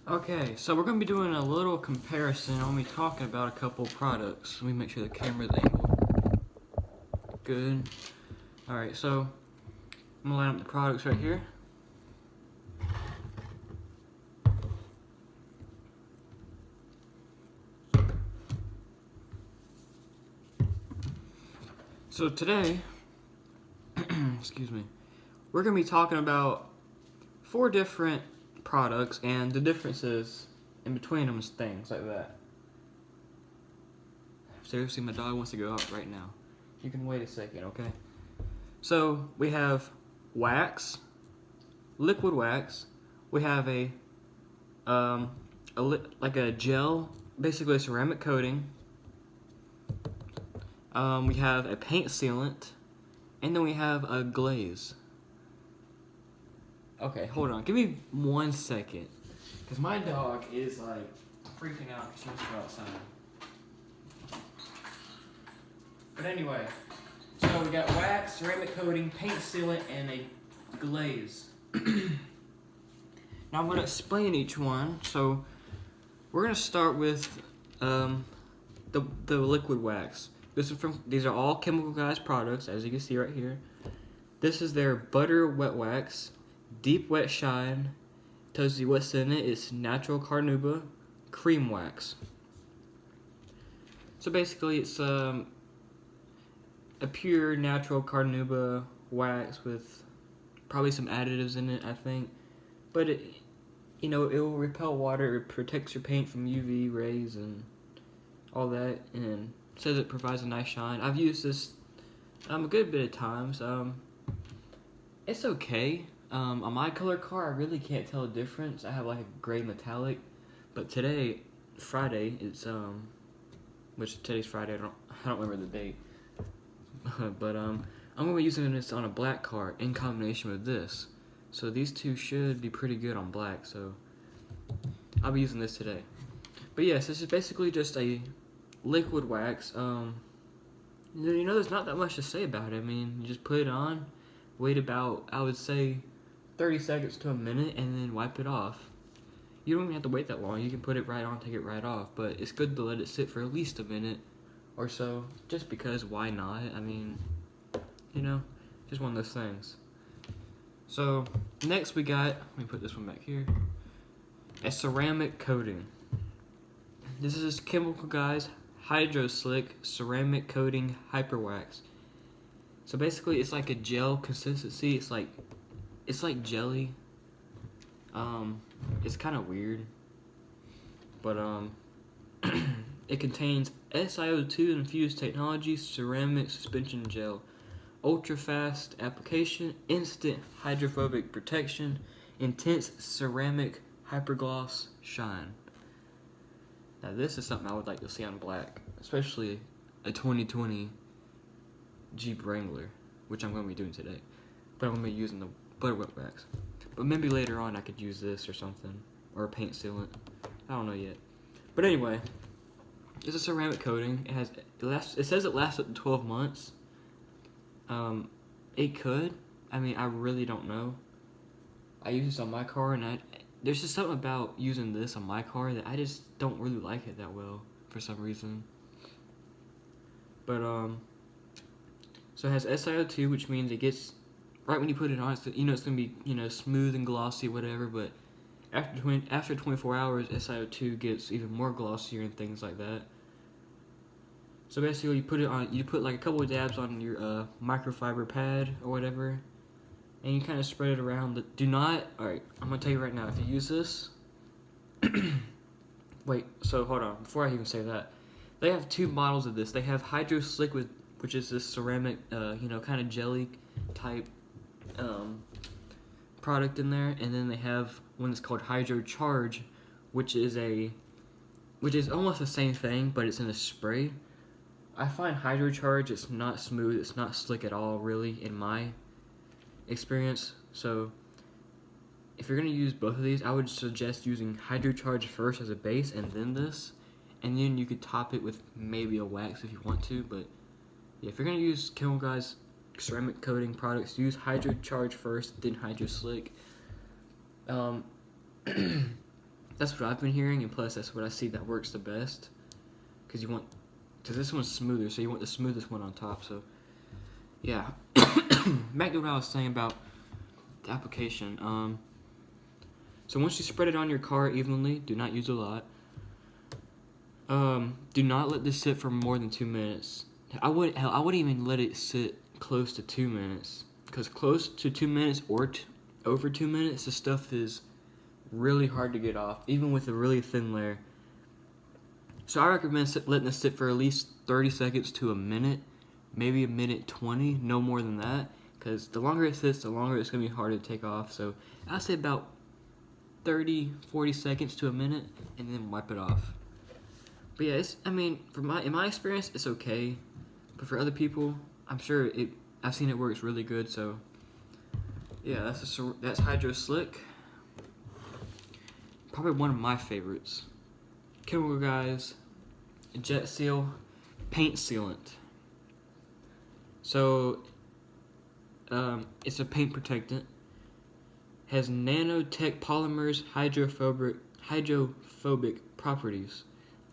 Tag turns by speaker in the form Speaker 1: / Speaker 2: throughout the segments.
Speaker 1: Okay, so we're going to be doing a little comparison. I'm going to be talking about a couple products. Let me make sure the camera's angled. Good. Alright, so I'm going to line up the products right here. So today, excuse me, we're going to be talking about 4 different products and the differences in between them, things like that. Seriously, my dog wants to go out right now. You can wait a second, okay? So we have wax, liquid wax. We have like a gel, basically a ceramic coating. We have a paint sealant, and then we have a glaze. Okay, hold on. Give me 1 second, because my dog is like freaking out because she wants to go outside. But anyway, so we got wax, ceramic coating, paint sealant, and a glaze. Now I'm going to explain each one. So we're going to start with the liquid wax. These are all Chemical Guys products, as you can see right here. This is their butter wet wax, deep wet shine. Tells you what's in it. It's natural carnauba cream wax. So basically, it's a pure natural carnauba wax with probably some additives in it, I think. But it will repel water. It protects your paint from UV rays and all that, and says it provides a nice shine. I've used this a good bit of times. It's okay. On my color car, I really can't tell a difference. I have like a gray metallic, but today, Friday, it's which today's Friday. I don't remember the date. But I'm gonna be using this on a black car in combination with this. So these two should be pretty good on black. So I'll be using this today. But yes, this is basically just a liquid wax. There's not that much to say about it. I mean, you just put it on, wait about, I would say, 30 seconds to a minute, and then wipe it off. You don't even have to wait that long. You can put it right on, take it right off. But it's good to let it sit for at least a minute or so, just because why not? I mean, just one of those things. So next we got, let me put this one back here, a ceramic coating. This is Chemical Guys Hydroslick ceramic coating hyperwax. So basically it's like a gel consistency. It's like jelly. It's kind of weird, but it contains SiO2 infused technology, ceramic suspension gel, ultra fast application, instant hydrophobic protection, intense ceramic hypergloss shine. Now this is something I would like to see on black, especially a 2020 Jeep Wrangler, which I'm going to be doing today. But I'm going to be using the butter wet wax. But maybe later on I could use this or something, or a paint sealant. I don't know yet. But anyway, it's a ceramic coating. It says it lasts up to 12 months. It could. I mean, I really don't know. I use this on my car, and there's just something about using this on my car that I just don't really like it that well for some reason. But so it has SiO2, which means it gets right when you put it on. It's gonna be smooth and glossy, whatever. But after 24 hours, SiO2 gets even more glossier and things like that. So basically, you put like a couple of dabs on your microfiber pad or whatever, and you kind of spread it around. Alright, I'm going to tell you right now, if you use this, wait, so hold on, before I even say that, they have 2 models of this. They have Hydroslick, which is this ceramic, kind of jelly type product in there, and then they have one that's called Hydrocharge, which is almost the same thing, but it's in a spray. I find Hydrocharge, it's not smooth, it's not slick at all, really, in my experience. So if you're going to use both of these, I would suggest using Hydrocharge first as a base, and then this, and then you could top it with maybe a wax if you want to. But yeah, if you're going to use Chemical Guys ceramic coating products, use Hydrocharge first, then Hydroslick. That's what I've been hearing, and plus that's what I see that works the best. Because this one's smoother, so you want the smoothest one on top. So yeah, back to what I was saying about the application. So once you spread it on your car evenly, do not use a lot. Do not let this sit for more than 2 minutes. I wouldn't even let it sit close to 2 minutes, because close to 2 minutes or over 2 minutes, the stuff is really hard to get off, even with a really thin layer. So I recommend letting this sit for at least 30 seconds to a minute, maybe a minute 20, no more than that, because the longer it sits, the longer it's going to be hard to take off. So I'd say about 30-40 seconds to a minute, and then wipe it off. But yeah, in my experience, it's okay. But for other people, I'm sure I've seen it works really good. So yeah, that's Hydroslick. Probably one of my favorites. Chemical Guys Jet Seal Paint Sealant. So it's a paint protectant. Has nanotech polymers, hydrophobic properties.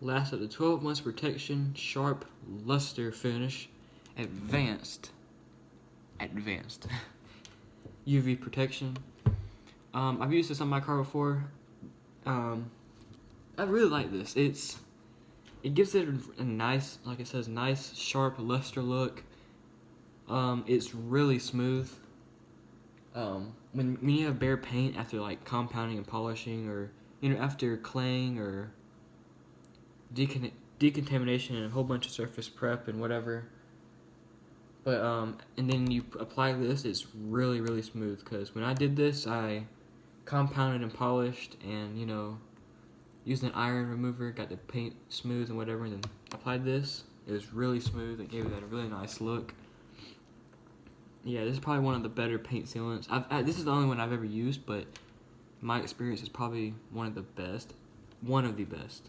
Speaker 1: Lasts up to 12 months protection, sharp luster finish, advanced UV protection. I've used this on my car before. I really like this. It gives it a nice, like it says, nice sharp luster look. It's really smooth. When you have bare paint after like compounding and polishing, or after claying or decontamination and a whole bunch of surface prep and whatever, but and then you apply this, it's really, really smooth. Because when I did this, I compounded and polished, and using an iron remover, got the paint smooth and whatever, and then applied this. It was really smooth. It gave it a really nice look. Yeah, this is probably one of the better paint sealants. This is the only one I've ever used, but my experience is probably one of the best. One of the best.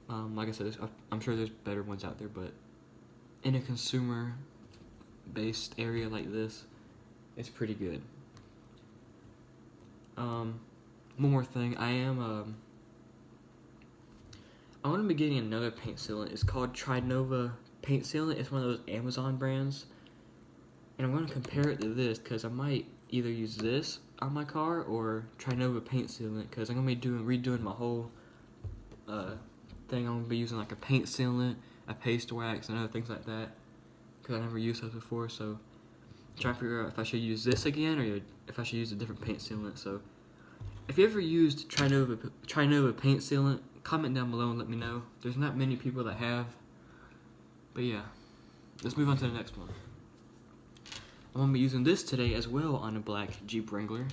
Speaker 1: Like I said, I'm sure there's better ones out there, but in a consumer-based area like this, it's pretty good. One more thing, I want to be getting another paint sealant. It's called Trinova Paint Sealant. It's one of those Amazon brands. And I'm going to compare it to this, because I might either use this on my car or Trinova Paint Sealant, because I'm going to be redoing my whole thing. I'm going to be using like a paint sealant, a paste wax, and other things like that, because I never used those before. So I'm trying to figure out if I should use this again, or if I should use a different paint sealant. So if you ever used Trinova Paint Sealant, comment down below and let me know. There's not many people that have. But yeah, let's move on to the next one. I'm going to be using this today as well on a black Jeep Wrangler.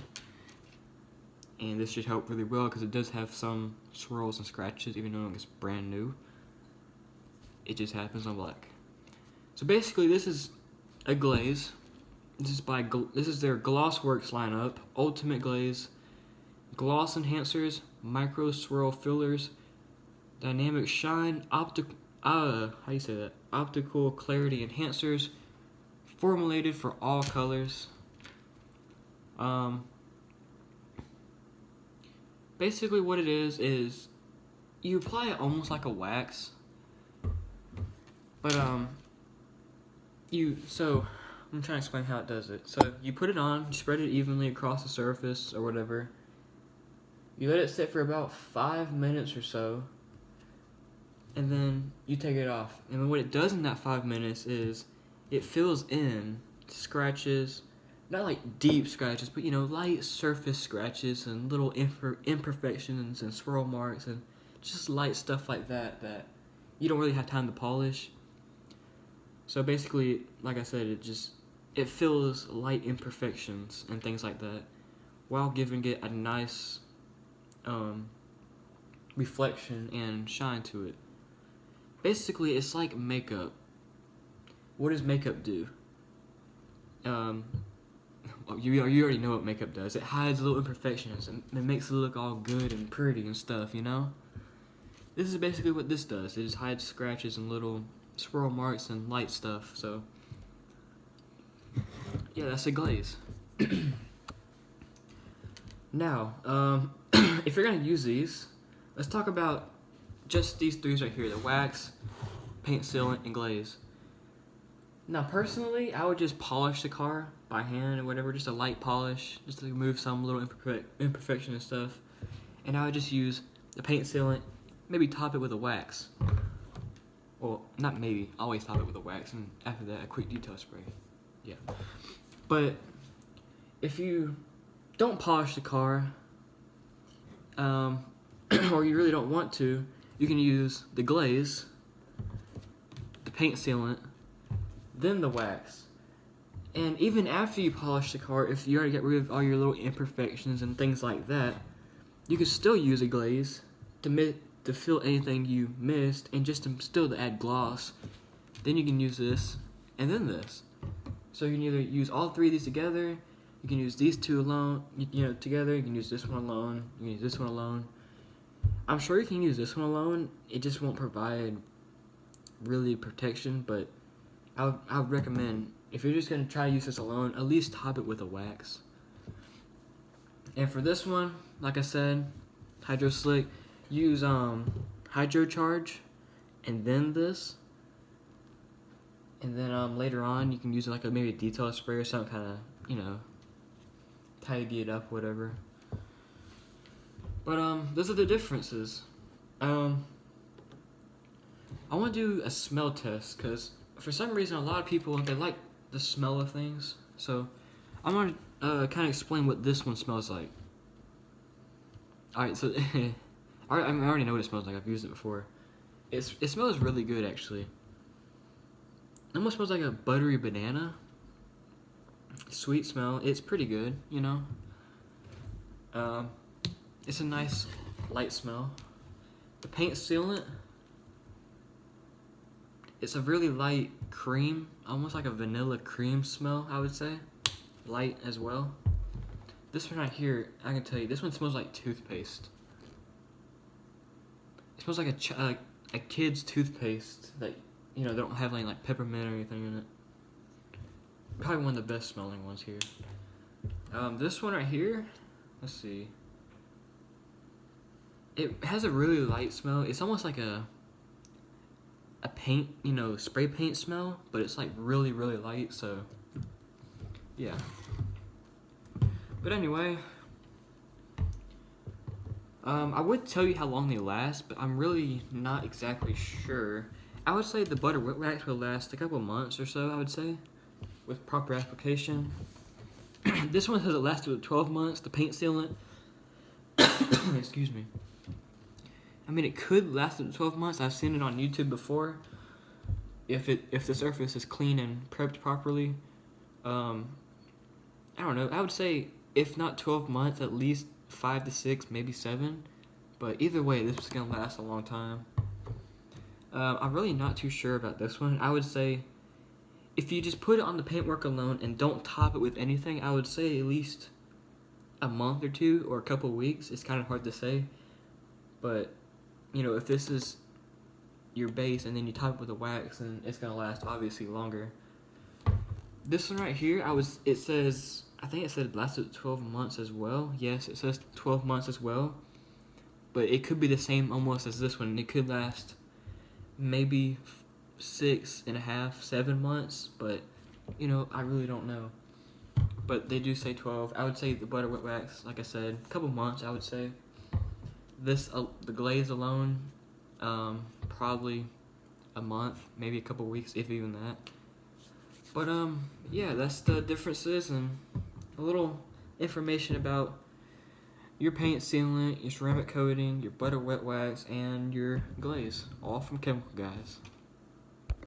Speaker 1: And this should help really well, because it does have some swirls and scratches, even though it's brand new. It just happens on black. So basically, this is a glaze. This is their GlossWorkz lineup: Ultimate Glaze, Gloss Enhancers, Micro Swirl Fillers, Dynamic Shine, Optical Clarity Enhancers, formulated for all colors. Basically what it is you apply it almost like a wax, but I'm trying to explain how it does it. So you put it on, you spread it evenly across the surface or whatever. You let it sit for about 5 minutes or so, and then you take it off. And what it does in that 5 minutes is it fills in scratches, not like deep scratches, but light surface scratches and little imperfections and swirl marks and just light stuff like that you don't really have time to polish. So basically, like I said, it fills light imperfections and things like that, while giving it a nice reflection and shine to it. Basically, it's like makeup. What does makeup do? You already know what makeup does. It hides little imperfections and it makes it look all good and pretty and stuff, This is basically what this does. It just hides scratches and little swirl marks and light stuff. So yeah, that's a glaze. Now, if you're gonna use these, let's talk about just these three right here: the wax, paint sealant, and glaze. Now, personally, I would just polish the car by hand or whatever, just a light polish, just to remove some little imperfection and stuff. And I would just use the paint sealant, maybe top it with a wax. Well, not maybe, always top it with a wax, and after that, a quick detail spray. Yeah. But if you don't polish the car, or you really don't want to, you can use the glaze, the paint sealant, then the wax. And even after you polish the car, if you already get rid of all your little imperfections and things like that, you can still use a glaze to fill anything you missed, and just to add gloss. Then you can use this and then this. So you can either use all three of these together, you can use these two alone, together, you can use this one alone, you can use this one alone. I'm sure you can use this one alone, it just won't provide really protection, but I would recommend, if you're just going to try to use this alone, at least top it with a wax. And for this one, like I said, Hydroslick, use Hydrocharge, and then this. And then later on, you can use like maybe a detail spray or something, kind of, tidy it up, whatever. But those are the differences. I want to do a smell test, because for some reason a lot of people, they like the smell of things. So I'm going to kind of explain what this one smells like. Alright, so I already know what it smells like. I've used it before. It smells really good, actually. It almost smells like a buttery banana. Sweet smell. It's pretty good, It's a nice light smell. The paint sealant, it's a really light cream, almost like a vanilla cream smell, I would say. Light as well. This one right here, I can tell you, this one smells like toothpaste. It smells like a kid's toothpaste that, they don't have any like peppermint or anything in it. Probably one of the best smelling ones here. This one right here, let's see. It has a really light smell. It's almost like a paint, spray paint smell, but it's like really, really light, so yeah. But anyway, I would tell you how long they last, but I'm really not exactly sure. I would say the butter wax will last a couple months or so, I would say, with proper application. This one says it lasted 12 months, the paint sealant. Excuse me. I mean, it could last up to 12 months. I've seen it on YouTube before. If the surface is clean and prepped properly. I don't know. I would say, if not 12 months, at least 5 to 6, maybe 7. But either way, this is going to last a long time. I'm really not too sure about this one. I would say, if you just put it on the paintwork alone and don't top it with anything, I would say at least a month or two or a couple of weeks. It's kind of hard to say. But, if this is your base and then you top it with a wax, then it's going to last obviously longer. This one right here, I think it said it lasted 12 months as well. Yes, it says 12 months as well. But it could be the same almost as this one. It could last maybe 6.5, 7 months. But, I really don't know. But they do say 12. I would say the butter wet wax, like I said, a couple months, I would say. This, the glaze alone, probably a month, maybe a couple weeks, if even that. But, yeah, that's the differences and a little information about your paint sealant, your ceramic coating, your butter wet wax, and your glaze, all from Chemical Guys.